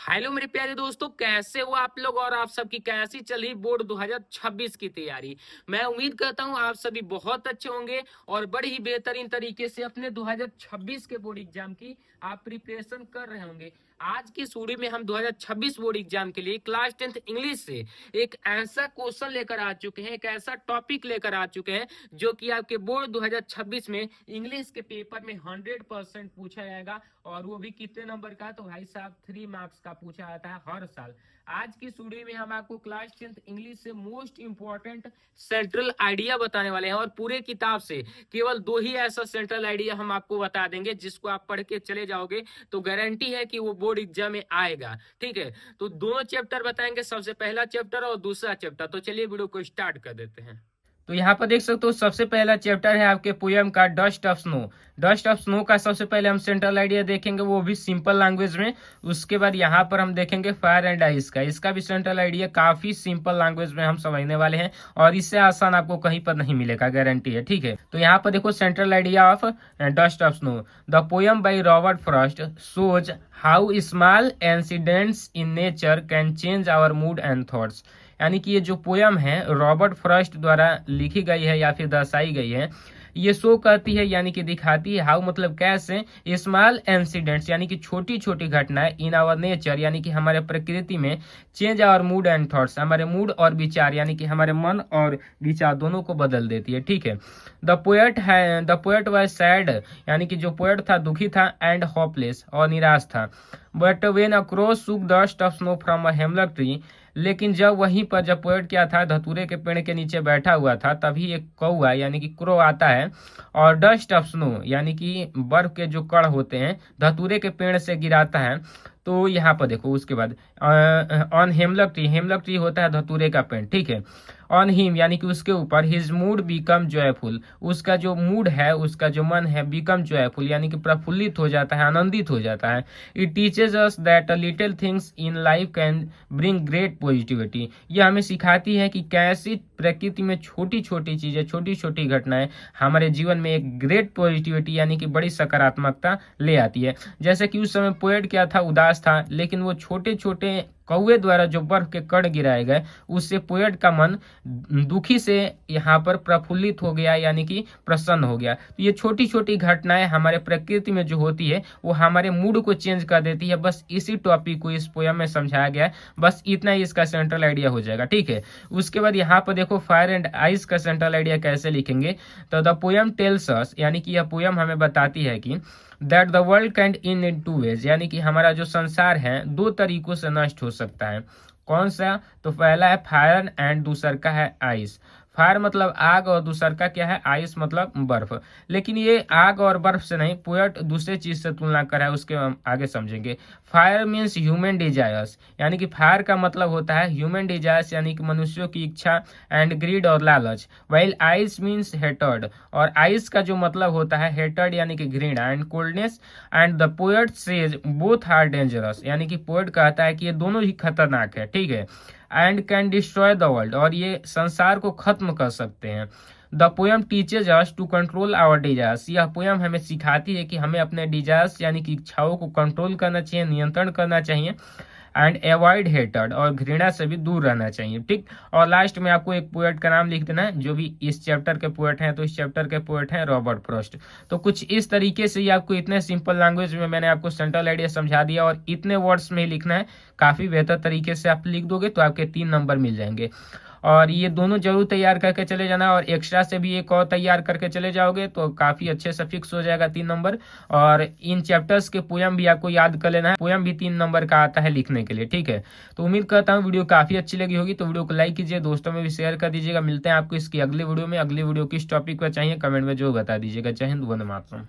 Hello मेरे प्यारे दोस्तों, कैसे हो आप लोग और आप सबकी कैसी चली बोर्ड 2026 की तैयारी। मैं उम्मीद करता हूं आप सभी बहुत अच्छे होंगे और बड़े ही बेहतरीन तरीके से अपने 2026 के बोर्ड एग्जाम की आप प्रिपरेशन कर रहे होंगे। आज की सूडी में हम 2026 बोर्ड एग्जाम के लिए क्लास 10th इंग्लिश से एक ऐसा क्वेश्चन लेकर आ चुके हैं, एक ऐसा टॉपिक लेकर आ चुके हैं जो कि आपके बोर्ड 2026 में इंग्लिश के पेपर में 100% पूछा जाएगा। और वो भी कितने नंबर का, तो भाई साहब 3 मार्क्स का पूछा जाता है हर साल। आज की स्टूडियो में हम आपको क्लास 10th इंग्लिश से मोस्ट इंपॉर्टेंट सेंट्रल आइडिया बताने वाले हैं और पूरे किताब से केवल 2 ही ऐसा सेंट्रल आइडिया हम आपको बता देंगे जिसको आप पढ़ के चले जाओगे तो गारंटी है कि वो बोर्ड एग्जाम में आएगा। ठीक है, तो दोनों चैप्टर बताएंगे, सबसे पहला चैप्टर और दूसरा चैप्टर। तो चलिए वीडियो को स्टार्ट कर देते हैं। तो यहाँ पर देख सकते हो सबसे पहला चैप्टर है आपके पोयम का dust of snow. Dust of snow का सबसे पहले हम सेंट्रल आइडिया देखेंगे, वो भी सिंपल लैंग्वेज में। उसके बाद यहाँ पर हम देखेंगे फायर एंड आइस का, इसका भी सेंट्रल आइडिया काफी सिंपल लैंग्वेज में हम समझने वाले हैं और इससे आसान आपको कहीं पर नहीं मिलेगा, गारंटी है। ठीक है, तो यहाँ पर देखो central idea of Dust of Snow. The poem by Robert Frost shows how small incidents in nature can change our mood and thoughts. यानी कि ये जो पोयम है रॉबर्ट फ्रॉस्ट द्वारा लिखी गई है या फिर दर्शाई गई है, ये शो करती है यानी कि दिखाती है, हाउ मतलब कैसे, स्मॉल इंसिडेंट्स यानी कि छोटी छोटी घटनाएं, इन आवर नेचर यानी कि हमारे प्रकृति में, change our mood and thoughts हमारे मूड और विचार यानी कि हमारे मन और विचार दोनों को बदल देती है। ठीक है, द पोएट वाज सैड यानी कि जो पोएट था दुखी था, एंड होपलेस और निराश था। But when a crow Shuk dust of snow from a हेमलक tree, लेकिन जब पोएट क्या था, धतूरे के पेड़ के नीचे बैठा हुआ था, तभी एक कौआ यानी कि क्रो आता है और डस्ट ऑफ स्नो यानी कि बर्फ के जो कण होते हैं धतूरे के पेड़ से गिराता है। तो यहाँ पर देखो उसके बाद ऑन हेमलक ट्री होता है धतूरे का पेड़। ठीक है, ऑन हिम यानी कि उसके ऊपर, हिज मूड बिकम जॉयफुल, उसका जो मूड है, उसका जो मन है, बिकम जॉयफुल यानी कि प्रफुल्लित हो जाता है, आनंदित हो जाता है। It teaches us that little things in life can bring great positivity. यह हमें सिखाती है कि कैसी प्रकृति में छोटी छोटी चीजें, छोटी छोटी घटनाएं हमारे जीवन में एक ग्रेट पॉजिटिविटी यानी कि बड़ी सकारात्मकता ले आती है। जैसे कि उस समय पोएट क्या था, उदास था, लेकिन वो छोटे छोटे कौवे द्वारा जो बर्फ के कण गिराए गए उससे पोएट का मन दुखी से यहाँ पर प्रफुल्लित हो गया यानी कि प्रसन्न हो गया। तो ये छोटी छोटी घटनाएं हमारे प्रकृति में जो होती है वो हमारे मूड को चेंज कर देती है। बस इसी टॉपिक को इस पोयम में समझाया गया है, बस इतना ही इसका सेंट्रल आइडिया हो जाएगा। ठीक है, उसके बाद यहाँ पर देखो फायर एंड आइस का सेंट्रल आइडिया कैसे लिखेंगे। तो द पोयम टेल्स अस यानी कि यह पोयम हमें बताती है कि that the world can in 2 ways यानी कि हमारा जो संसार है 2 तरीकों से नष्ट हो सकता है। कौन सा, तो पहला है फायर एंड दूसर का है आइस। फायर मतलब आग और दूसर का क्या है, आइस मतलब बर्फ। लेकिन ये आग और बर्फ से नहीं, पोएट दूसरे चीज से तुलना कर रहा है, उसके हम आगे समझेंगे। फायर मीन्स ह्यूमन डिजायर्स यानी कि फायर का मतलब होता है ह्यूमन डिजायर्स यानी कि मनुष्यों की इच्छा एंड ग्रीड और लालच। वाइल आइस मीन्स हेटर्ड, और आइस का जो मतलब होता है हेटर्ड यानी कि घृणा and coldness. And the poet says both are dangerous यानी कि पोएट कहता है कि ये दोनों ही खतरनाक है। ठीक है, and can destroy the world और ये संसार को खत्म कर सकते हैं। The poem teaches us to control our desires, यह पोयम हमें सिखाती है कि हमें अपने डिजायर्स यानी कि इच्छाओं को कंट्रोल करना चाहिए, नियंत्रण करना चाहिए। एंड अवॉइड हेटर्ड और घृणा से भी दूर रहना चाहिए। ठीक, और लास्ट में आपको एक पोएट का नाम लिख देना है जो भी इस चैप्टर के पोएट हैं। तो इस चैप्टर के पोएट हैं रॉबर्ट फ्रॉस्ट। तो कुछ इस तरीके से ही आपको इतने सिंपल लैंग्वेज में मैंने आपको सेंट्रल आइडिया समझा दिया और इतने वर्ड्स में ही लिखना है। काफी बेहतर तरीके से आप लिख दोगे तो आपके 3 नंबर मिल जाएंगे। और ये दोनों जरूर तैयार करके चले जाना और एक्स्ट्रा से भी एक और तैयार करके चले जाओगे तो काफी अच्छे से फिक्स हो जाएगा 3 नंबर। और इन चैप्टर्स के पोयम भी आपको याद कर लेना है, पोयम भी 3 नंबर का आता है लिखने के लिए। ठीक है, तो उम्मीद करता हूँ वीडियो काफी अच्छी लगी होगी, तो वीडियो को लाइक कीजिए, दोस्तों में भी शेयर कर दीजिएगा। मिलते हैं आपको इसकी अगली वीडियो में। अगली वीडियो किस टॉपिक पर चाहिए कमेंट में जो बता दीजिएगा। जय हिंद, वंदे मातरम।